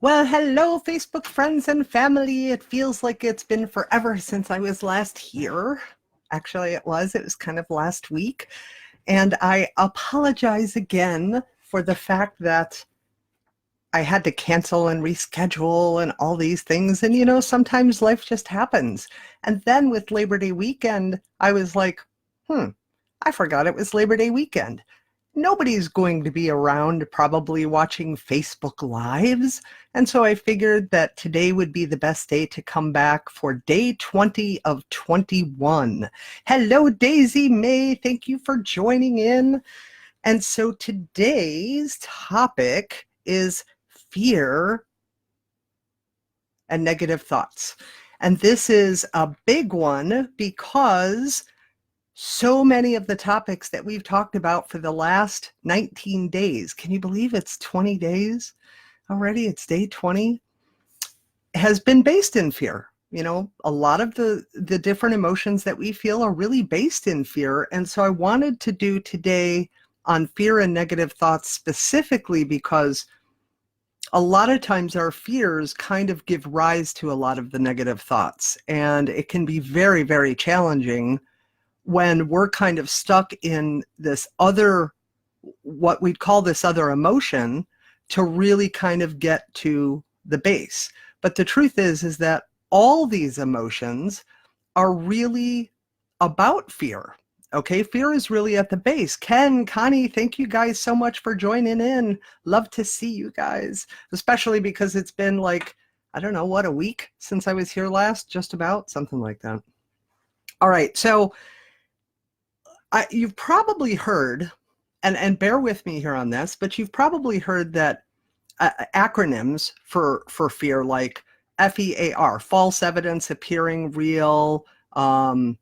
Well, hello, Facebook friends and family. It feels like it's been forever since I was last here. Actually, it was kind of last week. And I apologize again for the fact that I had to cancel and reschedule and all these things. And, sometimes life just happens. And then with Labor Day weekend, I was like, I forgot it was Labor Day weekend. Nobody's going to be around probably watching Facebook Lives. And so I figured that today would be the best day to come back for day 20 of 21. Hello, Daisy May. Thank you for joining in. And so today's topic is fear and negative thoughts. And this is a big one because so many of the topics that we've talked about for the last 19 days, can you believe it's 20 days already? It's day 20, has been based in fear. A lot of the different emotions that we feel are really based in fear. And so I wanted to do today on fear and negative thoughts specifically because a lot of times our fears kind of give rise to a lot of the negative thoughts. And it can be very, very challenging when we're kind of stuck in this other, what we'd call this other emotion, to really kind of get to the base. But the truth is that all these emotions are really about fear. Okay, fear is really at the base. Ken, Connie, thank you guys so much for joining in. Love to see you guys, especially because it's been like, I don't know, what, a week since I was here last, just about, something like that. All right, so you've probably heard, and bear with me here on this, but you've probably heard that acronyms for fear, like FEAR, false evidence appearing real, oh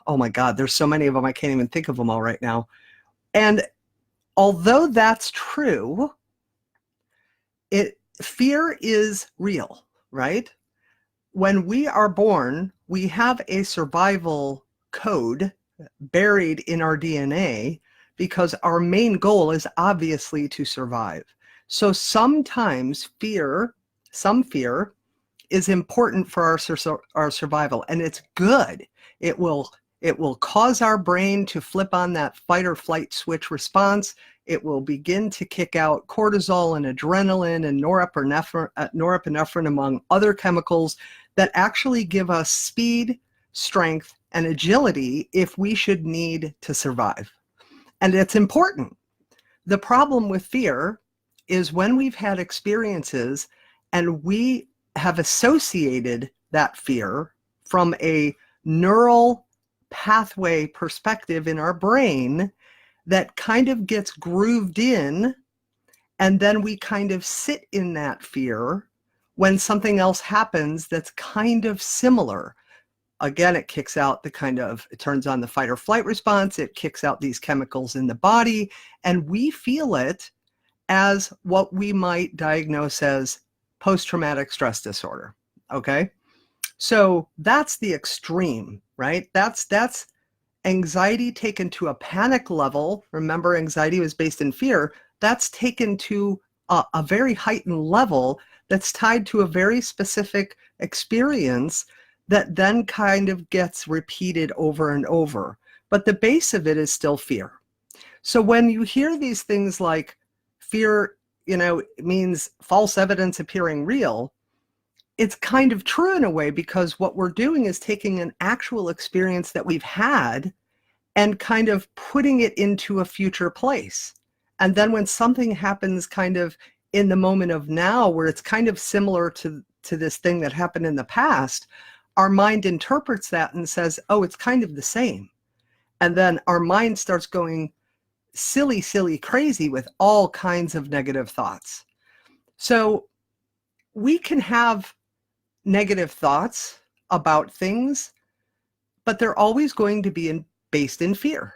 my God, there's so many of them, I can't even think of them all right now. And although that's true, fear is real, right? When we are born, we have a survival code buried in our DNA because our main goal is obviously to survive. So sometimes some fear is important for our survival, and it's good. It will cause our brain to flip on that fight or flight switch response. It will begin to kick out cortisol and adrenaline and norepinephrine, among other chemicals that actually give us speed, strength, and agility if we should need to survive. And it's important. The problem with fear is when we've had experiences and we have associated that fear from a neural pathway perspective in our brain that kind of gets grooved in, and then we kind of sit in that fear when something else happens that's kind of similar. Again, it kicks out it turns on the fight or flight response, it kicks out these chemicals in the body, and we feel it as what we might diagnose as post-traumatic stress disorder, okay? So that's the extreme, right? That's anxiety taken to a panic level. Remember, anxiety was based in fear. That's taken to a very heightened level that's tied to a very specific experience that then kind of gets repeated over and over. But the base of it is still fear. So when you hear these things like fear, it means false evidence appearing real, it's kind of true in a way, because what we're doing is taking an actual experience that we've had and kind of putting it into a future place. And then when something happens kind of in the moment of now, where it's kind of similar to this thing that happened in the past, our mind interprets that and says, oh, it's kind of the same. And then our mind starts going silly, crazy with all kinds of negative thoughts. So we can have negative thoughts about things, but they're always going to be based in fear.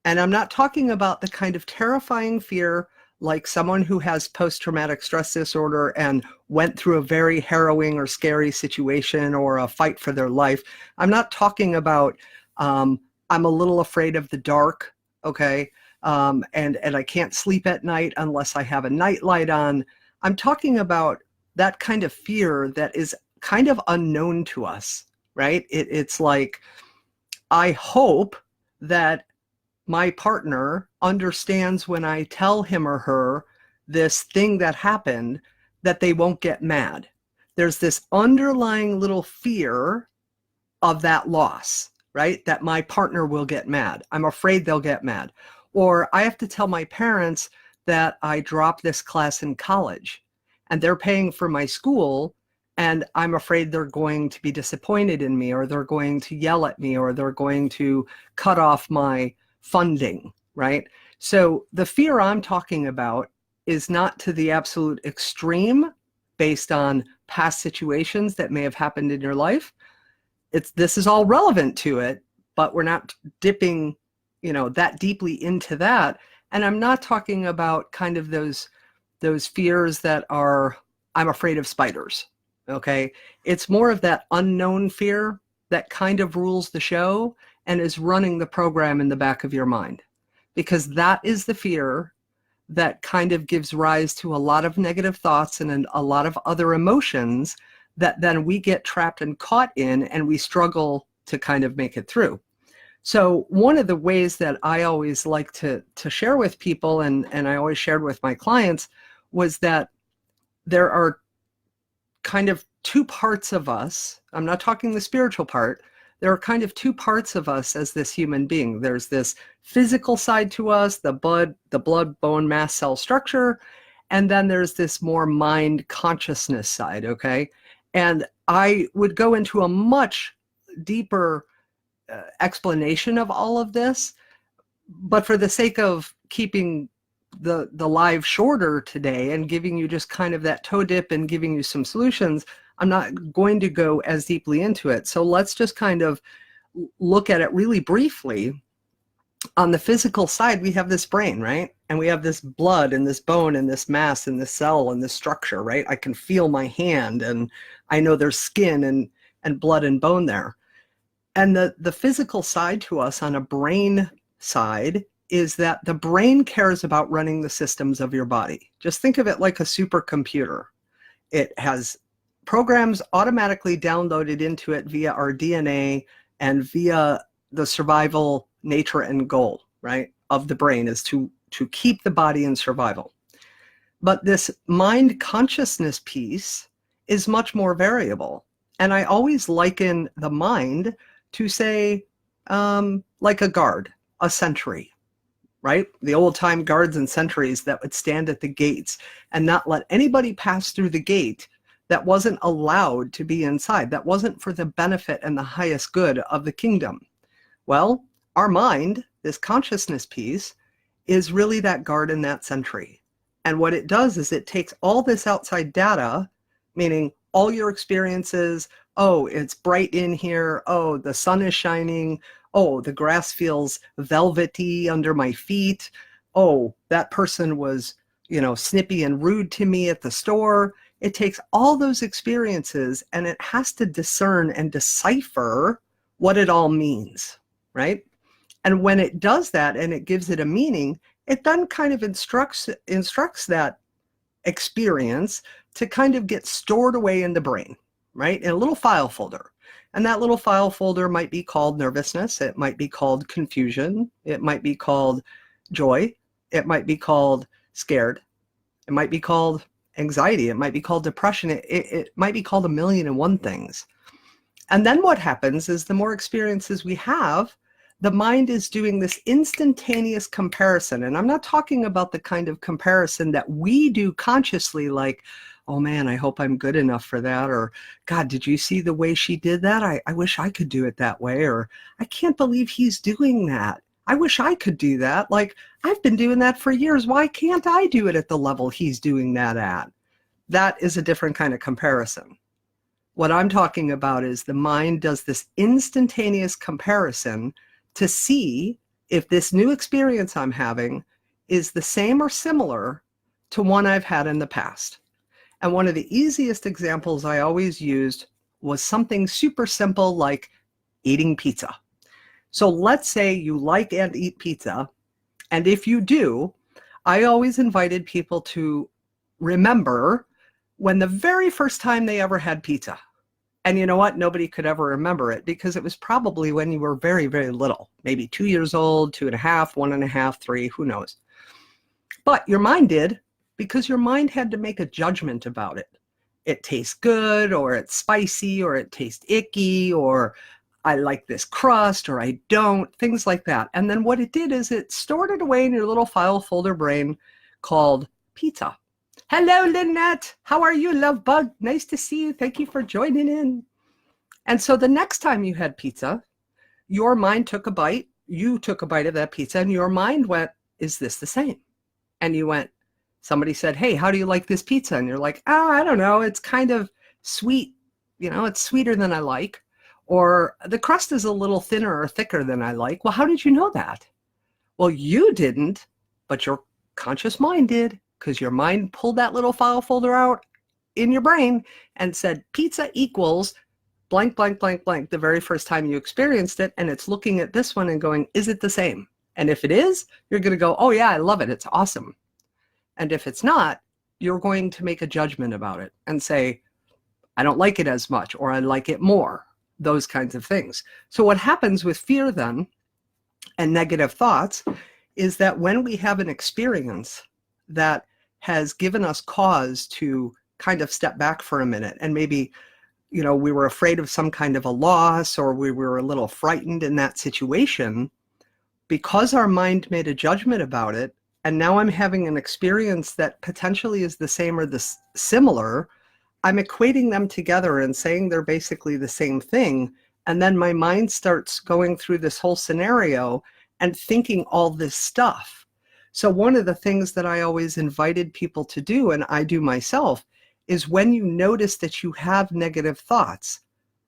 And I'm not talking about the kind of terrifying fear like someone who has post-traumatic stress disorder and went through a very harrowing or scary situation or a fight for their life. I'm not talking about, I'm a little afraid of the dark, okay? And I can't sleep at night unless I have a night light on. I'm talking about that kind of fear that is kind of unknown to us, right? It's like, I hope that my partner understands when I tell him or her this thing that happened, that they won't get mad. There's this underlying little fear of that loss, right? That my partner will get mad. I'm afraid they'll get mad. Or I have to tell my parents that I dropped this class in college and they're paying for my school, and I'm afraid they're going to be disappointed in me, or they're going to yell at me, or they're going to cut off my funding, right? So the fear I'm talking about is not to the absolute extreme based on past situations that may have happened in your life. This is all relevant to it, but we're not dipping, that deeply into that. And I'm not talking about kind of those fears that are, I'm afraid of spiders. Okay. It's more of that unknown fear that kind of rules the show and is running the program in the back of your mind, because that is the fear that kind of gives rise to a lot of negative thoughts and a lot of other emotions that then we get trapped and caught in, and we struggle to kind of make it through. So one of the ways that I always like to share with people, and I always shared with my clients, was that there are kind of two parts of us. I'm not talking the spiritual part. There are kind of two parts of us as this human being. There's this physical side to us, the blood, bone, mass, cell structure. And then there's this more mind consciousness side, okay? And I would go into a much deeper explanation of all of this, but for the sake of keeping the live shorter today and giving you just kind of that toe dip and giving you some solutions, I'm not going to go as deeply into it. So let's just kind of look at it really briefly. On the physical side, we have this brain, right? And we have this blood and this bone and this mass and this cell and this structure, right? I can feel my hand, and I know there's skin and blood and bone there. And the physical side to us on a brain side is that the brain cares about running the systems of your body. Just think of it like a supercomputer. It has programs automatically downloaded into it via our DNA and via the survival nature and goal, right, of the brain is to keep the body in survival. But this mind consciousness piece is much more variable. And I always liken the mind to, say, like a guard, a sentry, right? The old time guards and sentries that would stand at the gates and not let anybody pass through the gate that wasn't allowed to be inside, that wasn't for the benefit and the highest good of the kingdom. Well, our mind, this consciousness piece, is really that guard and that sentry. And what it does is it takes all this outside data, meaning all your experiences. Oh, it's bright in here. Oh, the sun is shining. Oh, the grass feels velvety under my feet. Oh, that person was, snippy and rude to me at the store. It takes all those experiences and it has to discern and decipher what it all means, right? And when it does that and it gives it a meaning, it then kind of instructs that experience to kind of get stored away in the brain, right? In a little file folder. And that little file folder might be called nervousness. It might be called confusion. It might be called joy. It might be called scared. It might be called anxiety. It might be called depression. It might be called a million and one things. And then what happens is the more experiences we have, the mind is doing this instantaneous comparison. And I'm not talking about the kind of comparison that we do consciously, like, oh man, I hope I'm good enough for that. Or, God, did you see the way she did that? I wish I could do it that way. Or, I can't believe he's doing that. I wish I could do that. Like, I've been doing that for years. Why can't I do it at the level he's doing that at? That is a different kind of comparison. What I'm talking about is the mind does this instantaneous comparison to see if this new experience I'm having is the same or similar to one I've had in the past. And one of the easiest examples I always used was something super simple like eating pizza. So let's say you like and eat pizza. And if you do, I always invited people to remember when the very first time they ever had pizza. And you know what? Nobody could ever remember it because it was probably when you were very, very little, maybe 2 years old, 2.5, 1.5, 3, who knows. But your mind did, because your mind had to make a judgment about it. It tastes good, or it's spicy, or it tastes icky, or I like this crust, or I don't, things like that. And then what it did is it stored it away in your little file folder brain called pizza. Hello, Lynette. How are you, love bug? Nice to see you. Thank you for joining in. And so the next time you had pizza, your mind took a bite, you took a bite of that pizza, and your mind went, is this the same? And you went, somebody said, hey, how do you like this pizza? And you're like, oh, I don't know. It's kind of sweet. You know, it's sweeter than I like. Or the crust is a little thinner or thicker than I like. Well, how did you know that? Well, you didn't, but your conscious mind did, because your mind pulled that little file folder out in your brain and said, pizza equals blank, blank, blank, blank, the very first time you experienced it. And it's looking at this one and going, is it the same? And if it is, you're going to go, oh yeah, I love it. It's awesome. And if it's not, you're going to make a judgment about it and say, I don't like it as much, or I like it more, those kinds of things. So what happens with fear then and negative thoughts is that when we have an experience that has given us cause to kind of step back for a minute, and maybe, you know, we were afraid of some kind of a loss, or we were a little frightened in that situation, because our mind made a judgment about it, and now I'm having an experience that potentially is the same or similar, I'm equating them together and saying they're basically the same thing. And then my mind starts going through this whole scenario and thinking all this stuff. So one of the things that I always invited people to do, and I do myself, is when you notice that you have negative thoughts,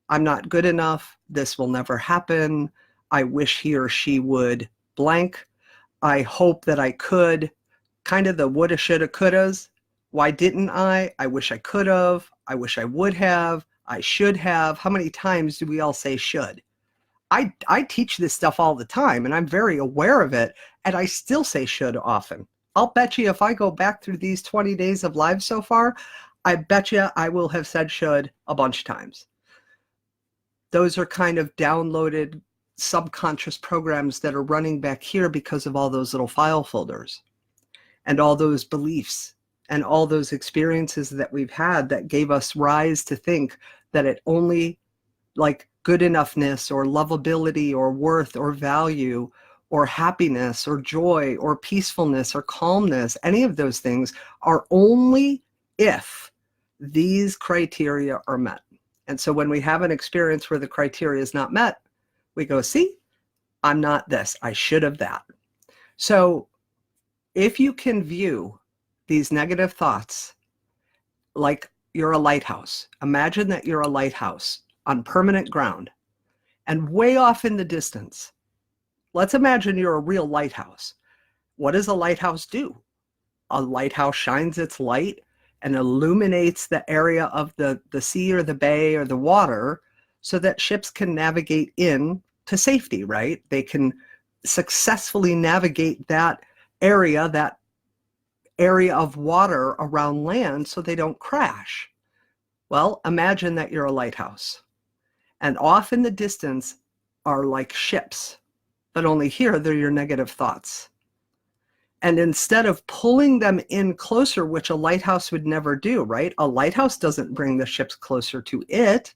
I'm not good enough, this will never happen, I wish he or she would blank, I hope that I could, kind of the woulda, shoulda, couldas. Why didn't I? I wish I could have. I wish I would have. I should have. How many times do we all say should? I teach this stuff all the time, and I'm very aware of it, and I still say should often. I'll bet you if I go back through these 20 days of live so far, I bet you I will have said should a bunch of times. Those are kind of downloaded subconscious programs that are running back here because of all those little file folders and all those beliefs and all those experiences that we've had that gave us rise to think that it only, like, good enoughness or lovability or worth or value or happiness or joy or peacefulness or calmness, any of those things are only if these criteria are met. And so when we have an experience where the criteria is not met, we go, see, I'm not this, I should have that. So if you can view these negative thoughts like you're a lighthouse, imagine that you're a lighthouse on permanent ground, and way off in the distance, let's imagine you're a real lighthouse. What does a lighthouse do? A lighthouse shines its light and illuminates the area of the sea or the bay or the water so that ships can navigate in to safety, right? They can successfully navigate that area of water around land so they don't crash. Well, imagine that you're a lighthouse, and off in the distance are like ships, but only here they're your negative thoughts. And instead of pulling them in closer, which a lighthouse would never do, right? A lighthouse doesn't bring the ships closer to it.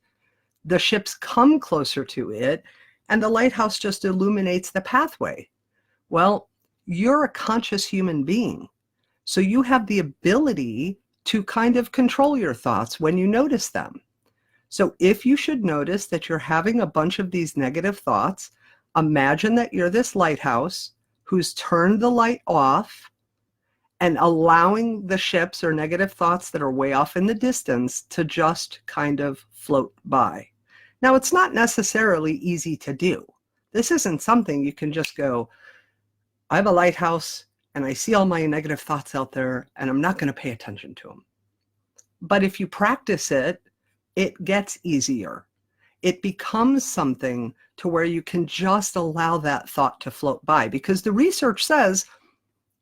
The ships come closer to it, and the lighthouse just illuminates the pathway. Well, you're a conscious human being, so you have the ability to kind of control your thoughts when you notice them. So if you should notice that you're having a bunch of these negative thoughts, imagine that you're this lighthouse who's turned the light off and allowing the ships or negative thoughts that are way off in the distance to just kind of float by. Now, it's not necessarily easy to do. This isn't something you can just go, I have a lighthouse and I see all my negative thoughts out there and I'm not going to pay attention to them. But if you practice it, it gets easier. It becomes something to where you can just allow that thought to float by, because the research says,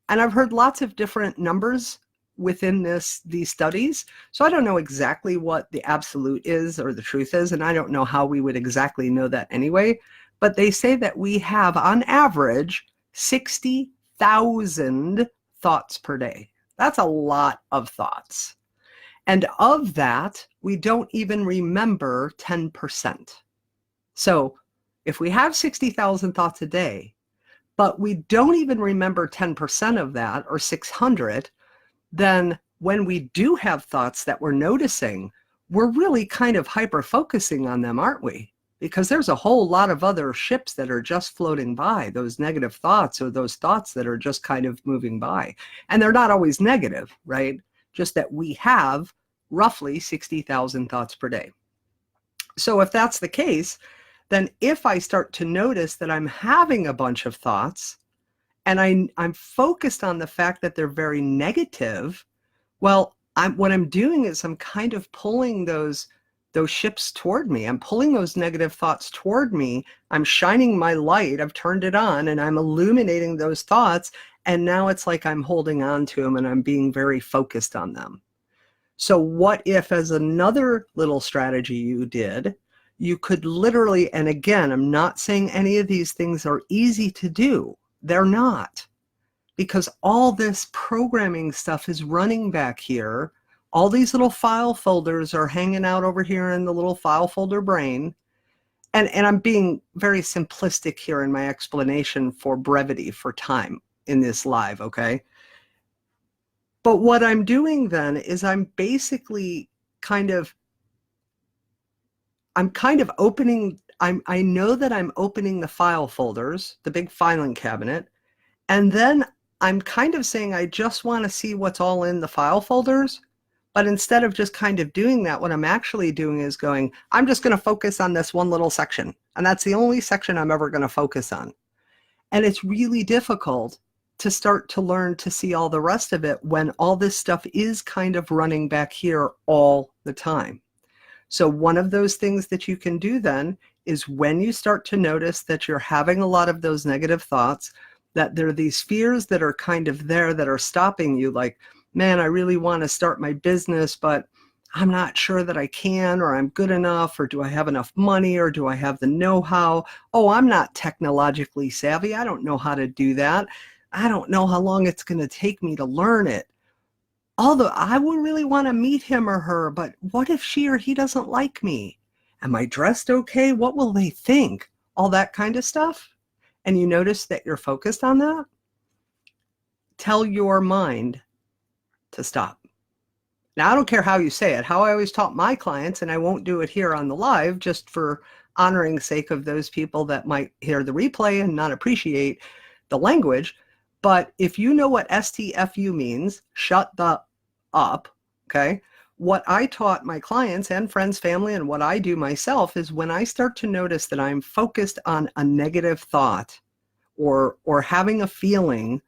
and I've heard lots of different numbers within these studies. So I don't know exactly what the absolute is or the truth is, and I don't know how we would exactly know that anyway. But they say that we have, on average, 60,000 thoughts per day. That's a lot of thoughts. And of that, we don't even remember 10%. So if we have 60,000 thoughts a day, but we don't even remember 10% of that, or 600, then when we do have thoughts that we're noticing, we're really kind of hyper-focusing on them, aren't we? Because there's a whole lot of other ships that are just floating by, those negative thoughts, or those thoughts that are just kind of moving by. And they're not always negative, right? Just that we have roughly 60,000 thoughts per day. So if that's the case, then if I start to notice that I'm having a bunch of thoughts, and I'm focused on the fact that they're very negative, well, what I'm doing is I'm kind of pulling those ships toward me. I'm pulling those negative thoughts toward me. I'm shining my light. I've turned it on, and I'm illuminating those thoughts. And now it's like I'm holding on to them, and I'm being very focused on them. So what if, as another little strategy you did, you could literally, and again, I'm not saying any of these things are easy to do. They're not, because all this programming stuff is running back here. All these little file folders are hanging out over here in the little file folder brain. And I'm being very simplistic here in my explanation for brevity, for time in this live, okay? But what I'm doing then is I'm basically I'm kind of opening, I know that I'm opening the file folders, the big filing cabinet, and then I'm kind of saying I just want to see what's all in the file folders. But instead of just kind of doing that, what I'm actually doing is going, I'm just going to focus on this one little section. And that's the only section I'm ever going to focus on. And it's really difficult to start to learn to see all the rest of it when all this stuff is kind of running back here all the time. So one of those things that you can do then is, when you start to notice that you're having a lot of those negative thoughts, that there are these fears that are kind of there that are stopping you, like, man, I really want to start my business, but I'm not sure that I can, or I'm good enough, or do I have enough money, or do I have the know-how? Oh, I'm not technologically savvy. I don't know how to do that. I don't know how long it's going to take me to learn it. Although I would really want to meet him or her, but what if she or he doesn't like me? Am I dressed okay? What will they think? All that kind of stuff. And you notice that you're focused on that. Tell your mind to stop. Now, I don't care how you say it. How I always taught my clients, and I won't do it here on the live, just for honoring sake of those people that might hear the replay and not appreciate the language. But if you know what STFU means, shut the up, okay? What I taught my clients and friends, family, and what I do myself is, when I start to notice that I'm focused on a negative thought, or having a feeling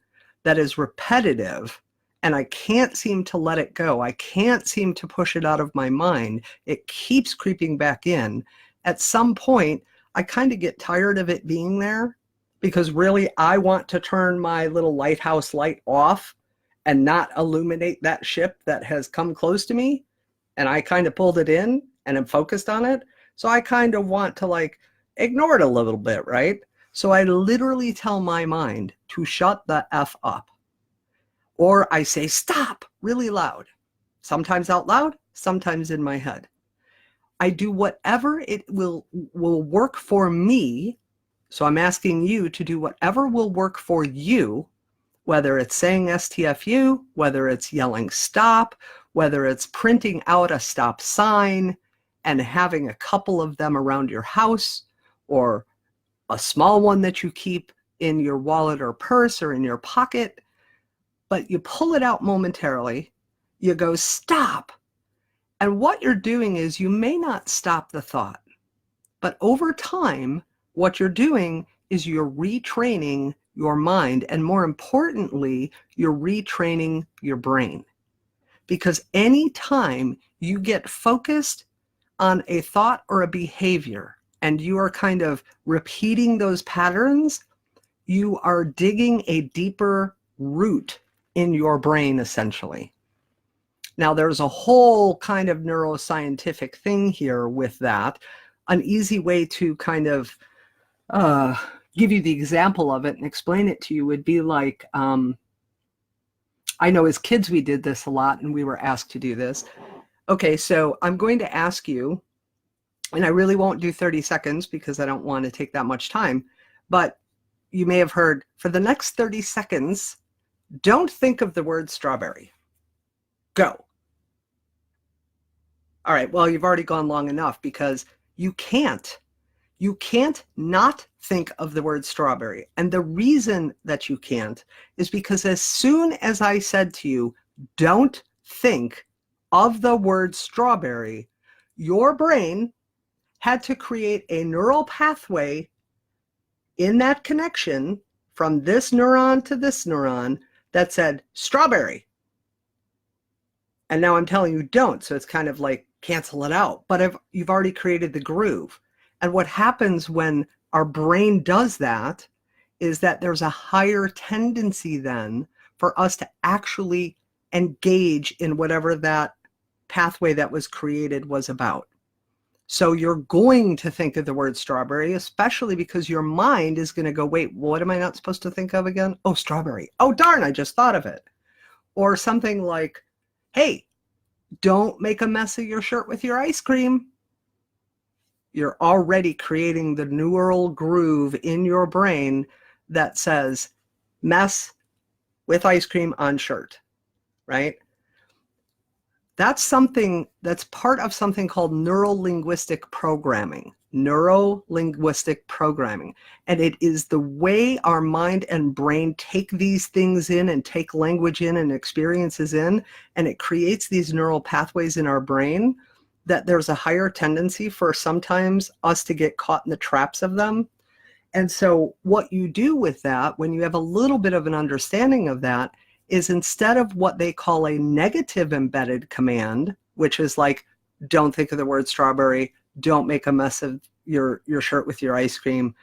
that is repetitive, and I can't seem to let it go, I can't seem to push it out of my mind, it keeps creeping back in. At some point, I kind of get tired of it being there, because really I want to turn my little lighthouse light off and not illuminate that ship that has come close to me. And I kind of pulled it in and am focused on it. So I kind of want to, like, ignore it a little bit, right? So I literally tell my mind to shut the F up. Or I say stop really loud, sometimes out loud, sometimes in my head. I do whatever it will work for me. So I'm asking you to do whatever will work for you, whether it's saying STFU, whether it's yelling stop, whether it's printing out a stop sign and having a couple of them around your house, or a small one that you keep in your wallet or purse or in your pocket. But you pull it out momentarily, you go stop. And what you're doing is, you may not stop the thought, but over time, what you're doing is you're retraining your mind, and more importantly, you're retraining your brain. Because anytime you get focused on a thought or a behavior, and you are kind of repeating those patterns, you are digging a deeper root in your brain, essentially. Now, there's a whole kind of neuroscientific thing here with that. An easy way to kind of give you the example of it and explain it to you would be like, I know as kids we did this a lot and we were asked to do this. Okay, so I'm going to ask you, and I really won't do 30 seconds because I don't want to take that much time, but you may have heard, for the next 30 seconds, don't think of the word strawberry. Go. All right, well, you've already gone long enough because you can't not think of the word strawberry. And the reason that you can't is because as soon as I said to you, don't think of the word strawberry, your brain had to create a neural pathway in that connection from this neuron to this neuron that said strawberry. And now I'm telling you don't, so it's kind of like cancel it out. But you've already created the groove. And what happens when our brain does that is that there's a higher tendency then for us to actually engage in whatever that pathway that was created was about. So you're going to think of the word strawberry, especially because your mind is going to go, wait, what am I not supposed to think of again? Oh, strawberry. Oh, darn, I just thought of it. Or something like, hey, don't make a mess of your shirt with your ice cream. You're already creating the neural groove in your brain that says mess with ice cream on shirt, right? That's something that's part of something called neuro-linguistic programming. Neuro-linguistic programming. And it is the way our mind and brain take these things in and take language in and experiences in, and it creates these neural pathways in our brain that there's a higher tendency for sometimes us to get caught in the traps of them. And so what you do with that, when you have a little bit of an understanding of that, is instead of what they call a negative embedded command, which is like, don't think of the word strawberry, don't make a mess of your shirt with your ice cream,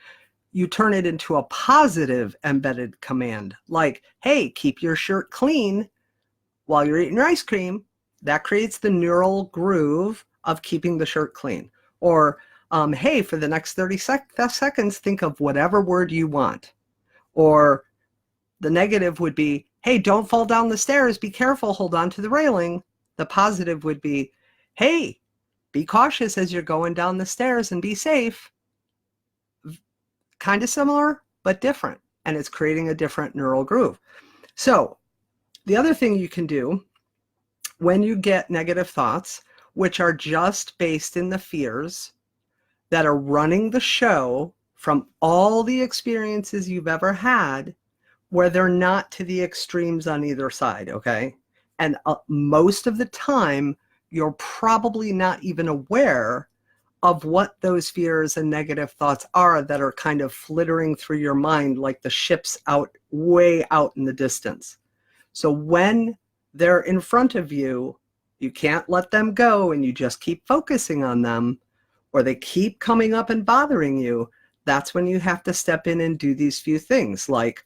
you turn it into a positive embedded command, like, hey, keep your shirt clean while you're eating your ice cream. That creates the neural groove of keeping the shirt clean. Or, hey, for the next 30 seconds, think of whatever word you want. Or the negative would be, hey, don't fall down the stairs, be careful, hold on to the railing. The positive would be, hey, be cautious as you're going down the stairs and be safe. Kind of similar, but different. And it's creating a different neural groove. So the other thing you can do when you get negative thoughts, which are just based in the fears that are running the show from all the experiences you've ever had, where they're not to the extremes on either side, okay? And most of the time, you're probably not even aware of what those fears and negative thoughts are that are kind of flittering through your mind like the ships out, way out in the distance. So when they're in front of you, you can't let them go and you just keep focusing on them, or they keep coming up and bothering you. That's when you have to step in and do these few things, like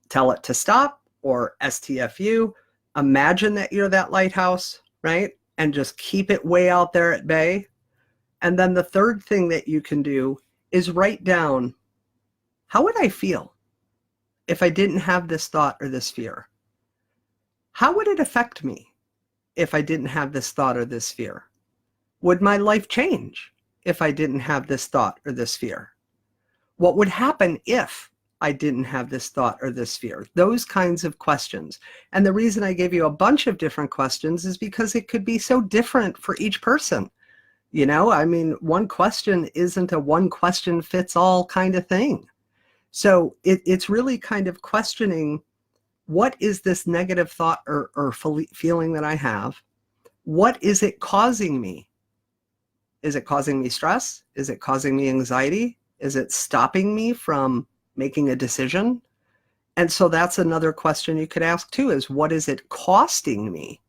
tell it to stop, or STFU, imagine that you're that lighthouse, right? And just keep it way out there at bay. And then the third thing that you can do is write down, how would I feel if I didn't have this thought or this fear? How would it affect me if I didn't have this thought or this fear? Would my life change if I didn't have this thought or this fear? What would happen if I didn't have this thought or this fear? Those kinds of questions. And the reason I gave you a bunch of different questions is because it could be so different for each person. You know, I mean, one question isn't a one question fits all kind of thing. So it's really kind of questioning, what is this negative thought or feeling that I have? What is it causing me? Is it causing me stress? Is it causing me anxiety? Is it stopping me from making a decision? And so that's another question you could ask too, is what is it costing me?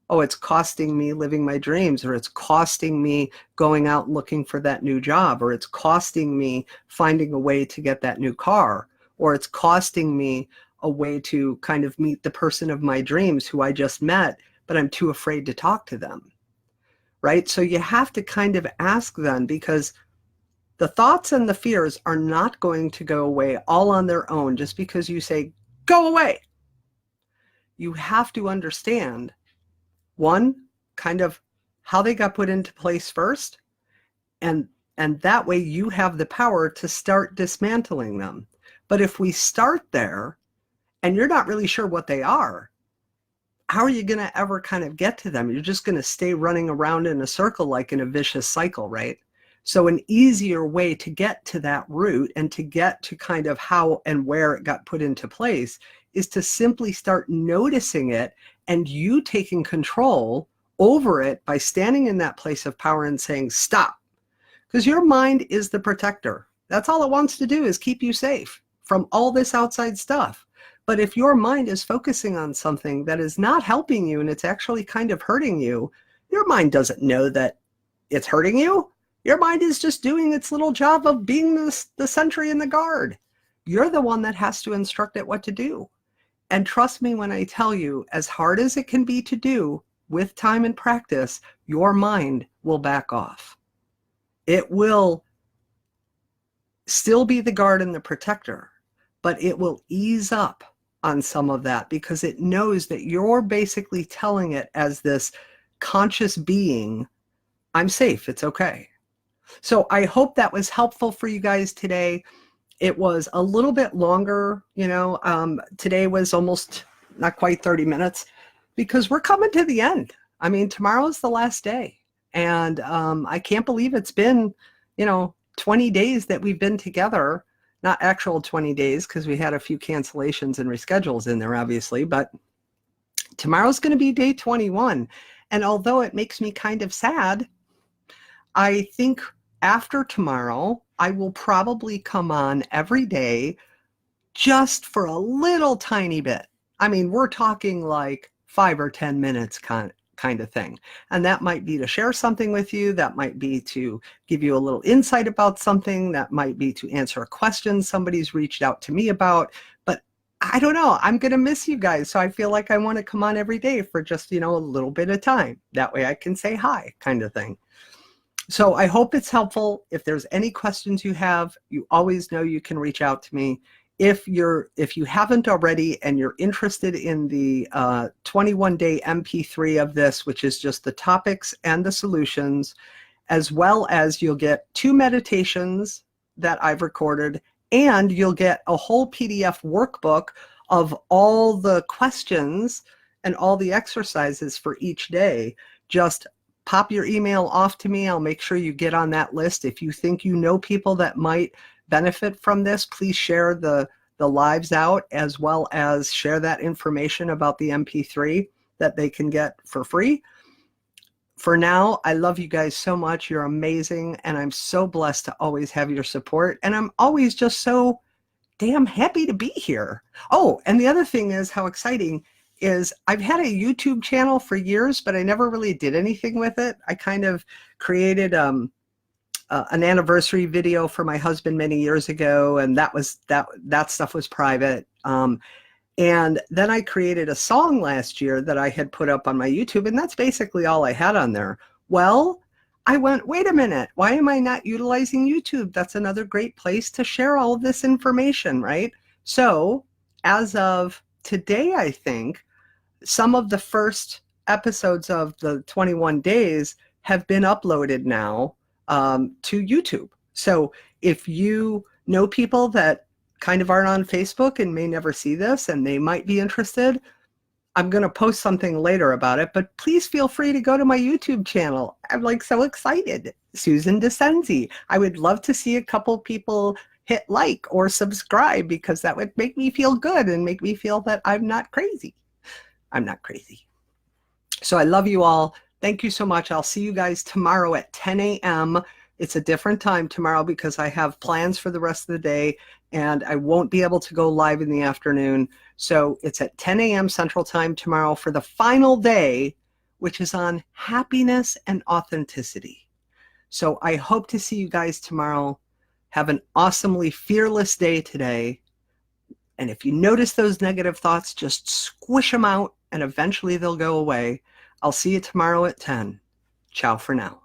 Oh, it's costing me living my dreams, or it's costing me going out looking for that new job, or it's costing me finding a way to get that new car, or it's costing me a way to kind of meet the person of my dreams who I just met, but I'm too afraid to talk to them, right? So you have to kind of ask them, because the thoughts and the fears are not going to go away all on their own just because you say, go away. You have to understand, one, kind of how they got put into place first, and that way you have the power to start dismantling them. But if we start there and you're not really sure what they are, how are you going to ever kind of get to them? You're just going to stay running around in a circle like in a vicious cycle, right? So an easier way to get to that root and to get to kind of how and where it got put into place is to simply start noticing it, and you taking control over it by standing in that place of power and saying, stop. Because your mind is the protector. That's all it wants to do, is keep you safe from all this outside stuff. But if your mind is focusing on something that is not helping you and it's actually kind of hurting you, your mind doesn't know that it's hurting you. Your mind is just doing its little job of being the sentry and the guard. You're the one that has to instruct it what to do. And trust me when I tell you, as hard as it can be to do, with time and practice, your mind will back off. It will still be the guard and the protector, but it will ease up on some of that because it knows that you're basically telling it as this conscious being, I'm safe, it's okay. So I hope that was helpful for you guys today. It was a little bit longer, today was almost not quite 30 minutes because we're coming to the end. I mean, tomorrow's the last day. And I can't believe it's been, 20 days that we've been together. Not actual 20 days because we had a few cancellations and reschedules in there, obviously. But tomorrow's going to be day 21. And although it makes me kind of sad, I think after tomorrow, I will probably come on every day just for a little tiny bit. I mean, we're talking like 5 or 10 minutes kind of thing. And that might be to share something with you. That might be to give you a little insight about something. That might be to answer a question somebody's reached out to me about. But I don't know. I'm going to miss you guys. So I feel like I want to come on every day for just, a little bit of time. That way I can say hi kind of thing. So I hope it's helpful. If there's any questions you have, you always know you can reach out to me. If you haven't already and you're interested in the 21-day MP3 of this, which is just the topics and the solutions, as well as you'll get 2 meditations that I've recorded, and you'll get a whole PDF workbook of all the questions and all the exercises for each day. Just pop your email off to me. I'll make sure you get on that list. If you think you know people that might benefit from this, please share the lives out, as well as share that information about the MP3 that they can get for free. For now, I love you guys so much. You're amazing. And I'm so blessed to always have your support. And I'm always just so damn happy to be here. Oh, and the other thing is how exciting is I've had a YouTube channel for years, but I never really did anything with it. I kind of created an anniversary video for my husband many years ago, and that stuff was private. And then I created a song last year that I had put up on my YouTube, and that's basically all I had on there. Well, I went, wait a minute, why am I not utilizing YouTube? That's another great place to share all of this information, right? So as of today, I think some of the first episodes of the 21 days have been uploaded now to YouTube. So if you know people that kind of aren't on Facebook and may never see this and they might be interested, I'm going to post something later about it, but please feel free to go to my YouTube channel. I'm like so excited. Susan Dascenzi. I would love to see a couple people hit like or subscribe because that would make me feel good and make me feel that I'm not crazy. I'm not crazy. So I love you all. Thank you so much. I'll see you guys tomorrow at 10 a.m. It's a different time tomorrow because I have plans for the rest of the day and I won't be able to go live in the afternoon. So it's at 10 a.m. Central Time tomorrow for the final day, which is on happiness and authenticity. So I hope to see you guys tomorrow. Have an awesomely fearless day today. And if you notice those negative thoughts, just squish them out and eventually they'll go away. I'll see you tomorrow at 10. Ciao for now.